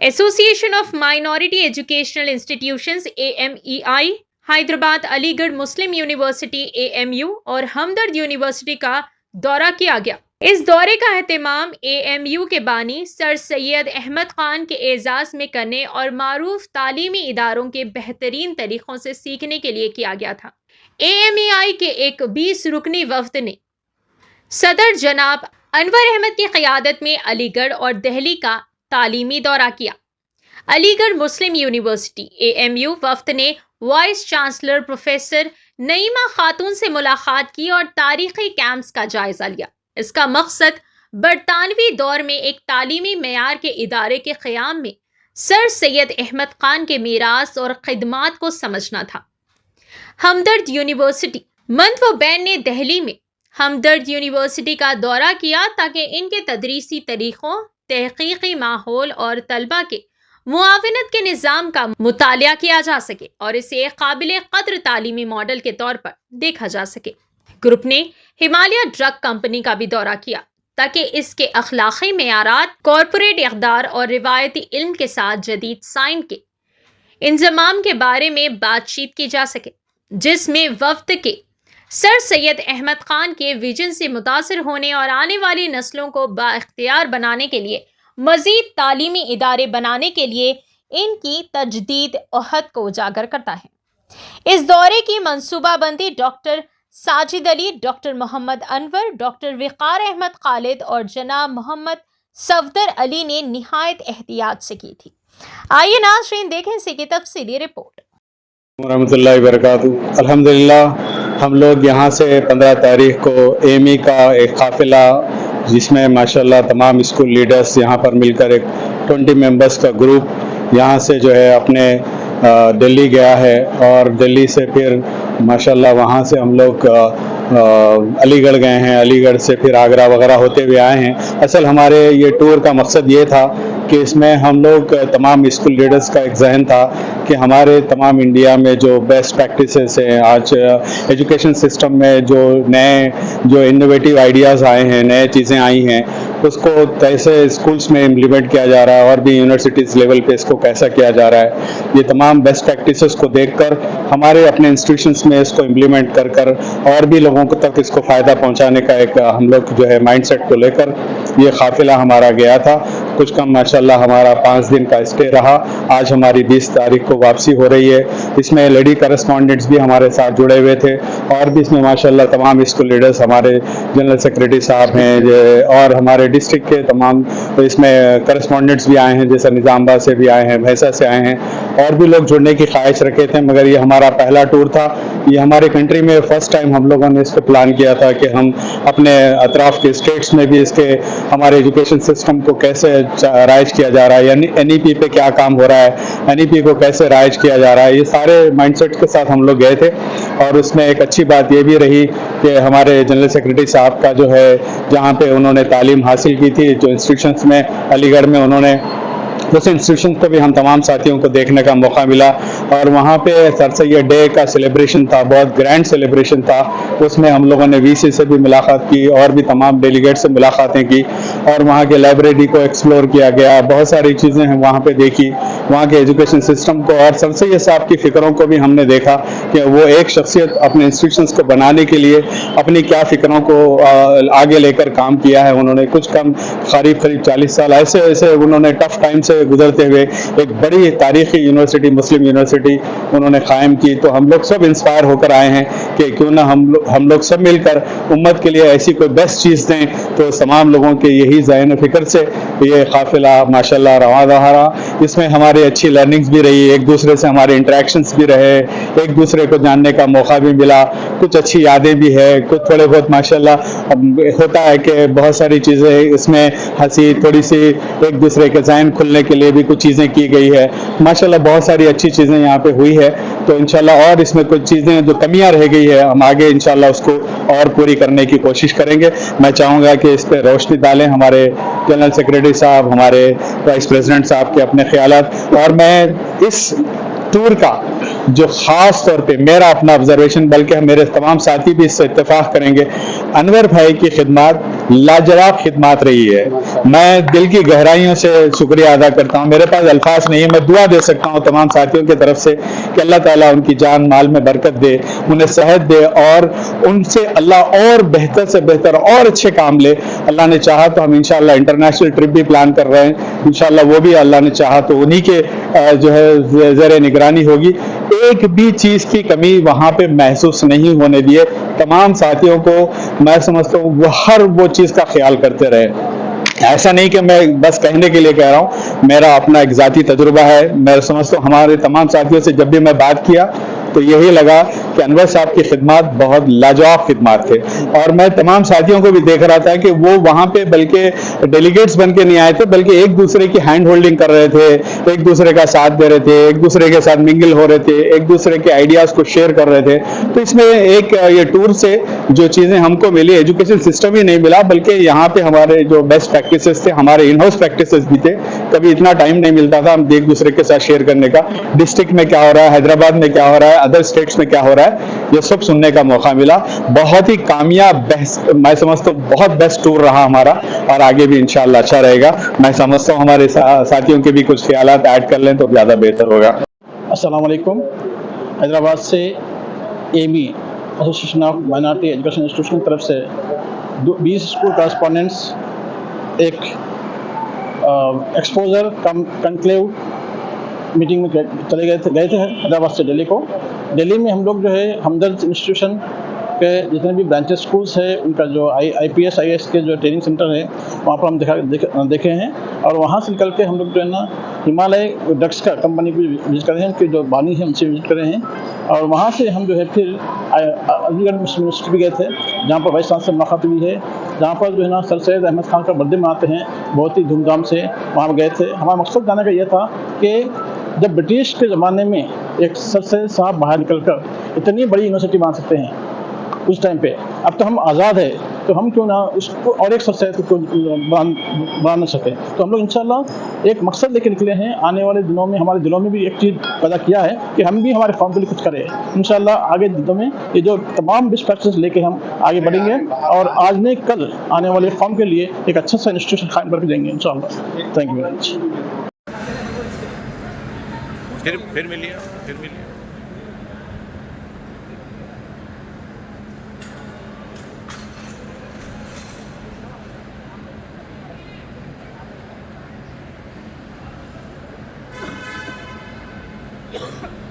Association of Minority Educational Institutions AMEI, Hyderabad Aligarh Muslim University AMU और हमदर्द university का दौरा किया गया। इस दौरे का एहतमाम AMU के बानी सर सैयद अहमद खान के एजाज में करने और मारूफ तालीमी इदारों के बेहतरीन तरीक़ों से सीखने के लिए किया गया था। AMEI के एक 20 रुकनी वफ्द ने सदर जनाब अनवर अहमद की क़यादत में अलीगढ़ और दिल्ली का तालीमी दौरा किया। अलीगढ़ मुस्लिम यूनिवर्सिटी AMU वफ्द ने वाइस चांसलर प्रोफेसर नईमा खातून से मुलाकात की और तारीखी कैंप्स का जायजा लिया। इसका मकसद बरतानवी दौर में एक तालीमी मेयार के इदारे के क़याम में सर सैयद अहमद खान के मीरास और खिदमात को समझना था। हमदर्द यूनिवर्सिटी मंतव बैन ने दिल्ली में हमदर्द यूनिवर्सिटी का दौरा किया ताकि इनके तदरीसी तरीक़ों, तहक़ीक़ी माहौल और तलबा के मुआवनत के निज़ाम का मुतालिया किया जा सके और इसे एक काबिल क़द्र तालीमी मॉडल के तौर पर देखा जा सके। ग्रुप ने हिमालय ड्रग कंपनी का भी दौरा किया ताकि इसके अखलाक़ी मेयारात, कॉरपोरेट इक़दार और रिवायती इल्म के साथ जदीद साइंस के इंज़माम के बारे में बातचीत की जा सके, जिसमें वफ़द के सर सैयद अहमद खान के विजन से मुतासिर होने और आने वाली नस्लों को बाइख्तियार बनाने के लिए मज़ीद तालीमी इदारे बनाने के लिए इनकी तजदीद अहद को उजागर करता है। इस दौरे की मनसूबाबंदी doctor Sajid Ali, doctor Mohammad Anwar, doctor Waqar Ahmad Khalid और जनाब मोहम्मद सफदर अली ने निहायत एहतियात से की थी। आइए नाज़रीन देखें इसकी तफसीली रिपोर्ट। रहमतुल्लाहि व बरकातुहू। अल्हम्दुलिल्लाह हम लोग यहाँ से 15 तारीख को AME का एक काफ़िला, जिसमें माशाल्लाह तमाम स्कूल लीडर्स यहाँ पर मिलकर एक 20 मेंबर्स का ग्रुप यहाँ से जो है अपने दिल्ली गया है और दिल्ली से फिर माशाल्लाह वहाँ से हम लोग अलीगढ़ गए हैं। अलीगढ़ से फिर आगरा वगैरह होते हुए आए हैं। असल हमारे ये टूर का मकसद ये था कि इसमें हम लोग तमाम स्कूल लीडर्स का एक जहन था कि हमारे तमाम इंडिया में जो बेस्ट प्रैक्टिसेस हैं, आज एजुकेशन सिस्टम में जो इनोवेटिव आइडियाज़ आए हैं, नए चीज़ें आई हैं, उसको कैसे स्कूल्स में इम्प्लीमेंट किया जा रहा है और भी यूनिवर्सिटीज़ लेवल पे इसको कैसा किया जा रहा है। ये तमाम बेस्ट प्रैक्टिसेस को देखकर हमारे अपने इंस्टीट्यूशंस में इसको इम्प्लीमेंट कर और भी लोगों को तक इसको फ़ायदा पहुंचाने का एक हम लोग जो है माइंडसेट को लेकर ये काफ़िला हमारा गया था। कुछ कम माशाल्लाह हमारा 5 दिन का स्टे रहा। आज हमारी 20 तारीख को वापसी हो रही है। इसमें लेडी करस्पॉन्डेंट्स भी हमारे साथ जुड़े हुए थे और भी इसमें माशाल्लाह तमाम स्कूल लीडर्स, हमारे जनरल सेक्रेटरी साहब हैं और हमारे डिस्ट्रिक्ट के तमाम इसमें करस्पॉन्डेंट्स भी आए हैं, जैसे निज़ामबाद से भी आए हैं, भैंसा से आए हैं और भी लोग जुड़ने की ख्वाहिश रखे थे। मगर ये हमारा पहला टूर था। ये हमारे कंट्री में फ़र्स्ट टाइम हम लोगों ने इसको प्लान किया था कि हम अपने अतराफ़ के स्टेट्स में भी इसके हमारे एजुकेशन सिस्टम को कैसे राइज किया जा रहा है, यानी NEP पे क्या काम हो रहा है, NEP को कैसे राइज किया जा रहा है, ये सारे माइंडसेट के साथ हम लोग गए थे। और उसमें एक अच्छी बात ये भी रही कि हमारे जनरल सेक्रेटरी साहब का जो है, जहाँ पे उन्होंने तालीम हासिल की थी, जो इंस्टीट्यूशंस में अलीगढ़ में, उन्होंने उस इंस्टीट्यूशन को भी हम तमाम साथियों को देखने का मौका मिला और वहाँ पे सर सैयद डे का सेलिब्रेशन था, बहुत ग्रैंड सेलिब्रेशन था। उसमें हम लोगों ने VC से भी मुलाकात की और भी तमाम डेलीगेट से मुलाकातें की और वहाँ के लाइब्रेरी को एक्सप्लोर किया गया। बहुत सारी चीज़ें हैं वहाँ पे देखी, वहाँ के एजुकेशन सिस्टम को, और सर सैयद साहब की फ़िक्रों को भी हमने देखा कि वो एक शख्सियत अपने इंस्टीट्यूशंस को बनाने के लिए अपनी क्या फ़िक्रों को आगे लेकर काम किया है। उन्होंने कुछ कम करीब 40 साल ऐसे उन्होंने टफ टाइम से गुजरते हुए एक बड़ी तारीखी यूनिवर्सिटी, मुस्लिम यूनिवर्सिटी उन्होंने कायम की। तो हम लोग सब इंस्पायर होकर आए हैं कि क्यों ना हम लोग सब मिलकर उम्मत के लिए ऐसी कोई बेस्ट चीज़ दें। तो तमाम लोगों के यही ज़हन फ़िक्र से ये काफ़िला माशाल्लाह रवा रहा। इसमें हमारी अच्छी लर्निंग्स भी रही, एक दूसरे से हमारे इंटरेक्शंस भी रहे, एक दूसरे को जानने का मौका भी मिला, कुछ अच्छी यादें भी है, कुछ थोड़े बहुत माशाल्लाह होता है कि बहुत सारी चीज़ें इसमें हंसी, थोड़ी सी एक दूसरे के ज़हन खुलने के लिए भी कुछ चीज़ें की गई है। माशाल्लाह बहुत सारी अच्छी चीज़ें यहाँ पे हुई है। तो इंशाल्लाह और इसमें कुछ चीज़ें जो कमियाँ रह गई है, हम आगे इंशाल्लाह उसको और पूरी करने की कोशिश करेंगे। मैं चाहूँगा कि इस पर रोशनी डालें हमारे जनरल सेक्रेटरी साहब, हमारे वाइस प्रेसिडेंट साहब के अपने ख्यालात। और मैं इस टूर का जो ख़ास तौर पे मेरा अपना ऑब्जर्वेशन, बल्कि मेरे तमाम साथी भी इससे इत्तेफाक करेंगे, अनवर भाई की खिदमत लाजवाब खिदमत रही है। मैं दिल की गहराइयों से शुक्रिया अदा करता हूँ, मेरे पास अल्फाज नहीं है, मैं दुआ दे सकता हूँ तमाम साथियों की तरफ से कि अल्लाह ताला उनकी जान माल में बरकत दे, उन्हें सेहत दे और उनसे अल्लाह और बेहतर से बेहतर और अच्छे काम ले। अल्लाह ने चाहा तो हम इंशाल्लाह इंटरनेशनल ट्रिप भी प्लान कर रहे हैं, इंशाल्लाह वो भी अल्लाह ने चाहा तो उन्हीं के जो है ज़र निगरानी होगी। एक भी चीज़ की कमी वहाँ पे महसूस नहीं होने दिए। तमाम साथियों को मैं समझता हूँ वो हर वो चीज़ का ख्याल करते रहे। ऐसा नहीं कि मैं बस कहने के लिए कह रहा हूँ, मेरा अपना एक ज़ाती तजुर्बा है। मैं समझता हूँ हमारे तमाम साथियों से जब भी मैं बात किया तो यही लगा कि अनवर साहब की खिदमत बहुत लाजवाब खिदमत थे। और मैं तमाम साथियों को भी देख रहा था कि वो वहाँ पे बल्कि डेलीगेट्स बन के नहीं आए थे, बल्कि एक दूसरे की हैंड होल्डिंग कर रहे थे, एक दूसरे का साथ दे रहे थे, एक दूसरे के साथ मिंगल हो रहे थे, एक दूसरे के आइडियाज़ को शेयर कर रहे थे। तो इसमें एक ये टूर से जो चीज़ें हमको मिली, एजुकेशन सिस्टम ही नहीं मिला, बल्कि यहाँ पे हमारे जो बेस्ट प्रैक्टिसेस थे, हमारे इन हाउस प्रैक्टिसेस भी थे। कभी इतना टाइम नहीं मिलता था हम एक दूसरे के साथ शेयर करने का, डिस्ट्रिक्ट में क्या हो रहा है, हैदराबाद में क्या हो रहा है, अदर स्टेट्स में क्या हो रहा है, ये सब सुनने का मौका मिला। बहुत ही कामयाब मैं समझता हूँ बहुत बेस्ट टूर रहा हमारा, और आगे भी इंशाल्लाह अच्छा रहेगा। मैं समझता हूँ हमारे साथियों के भी कुछ ख्यालात ऐड कर लें तो ज़्यादा बेहतर होगा। अस्सलाम वालेकुम। हैदराबाद से एमी association of minority education institution की तरफ से 20 स्कूल कॉरेस्पॉन्डेंट्स एक एक्सपोजर कम कंक्लेव मीटिंग में चले गए थे हैदराबाद से दिल्ली को। दिल्ली में हम लोग जो है हमदर्द इंस्टीट्यूशन के जितने भी ब्रांचेस स्कूल्स है उनका जो IPS IAS के जो ट्रेनिंग सेंटर है वहाँ पर हम देखे हैं। और वहाँ से निकल के हम लोग जो है ना हिमालय ड्रग्स का कंपनी भी विजिट करे हैं, उनके जो बानी हैं उनसे विजिट करे हैं। और वहाँ से हम जो है फिर अलीगढ़ मुस्लिम यूनिवर्सिटी भी गए थे, जहाँ पर वाइस चांसलर मुलाकात हुई है, जहाँ पर जो है ना सर सैयद अहमद खान का बर्थडे मनाते हैं बहुत ही धूमधाम से, वहाँ पर गए थे। हमारा मकसद जाने का ये था कि जब ब्रिटिश के ज़माने में एक सर सैयद साहब बाहर निकल कर इतनी बड़ी यूनिवर्सिटी बना सकते हैं उस टाइम पे, अब तो हम आज़ाद है तो हम क्यों ना उसको और एक सर सैयद को बना न सकें। तो हम लोग इंशाल्लाह एक मकसद लेकर निकले हैं। आने वाले दिनों में हमारे दिलों में भी एक चीज़ पैदा किया है कि हम भी हमारे कौम के लिए कुछ करें। इंशाल्लाह आगे दिनों में ये जो तमाम बेस्ट प्रैक्टिस लेके हम आगे बढ़ेंगे और आज नहीं कल आने वाले कौम के लिए एक अच्छा सा इंस्टीट्यूशन कायम करके देंगे इंशाल्लाह। Thank you very much. फिर मिलिए। Yeah.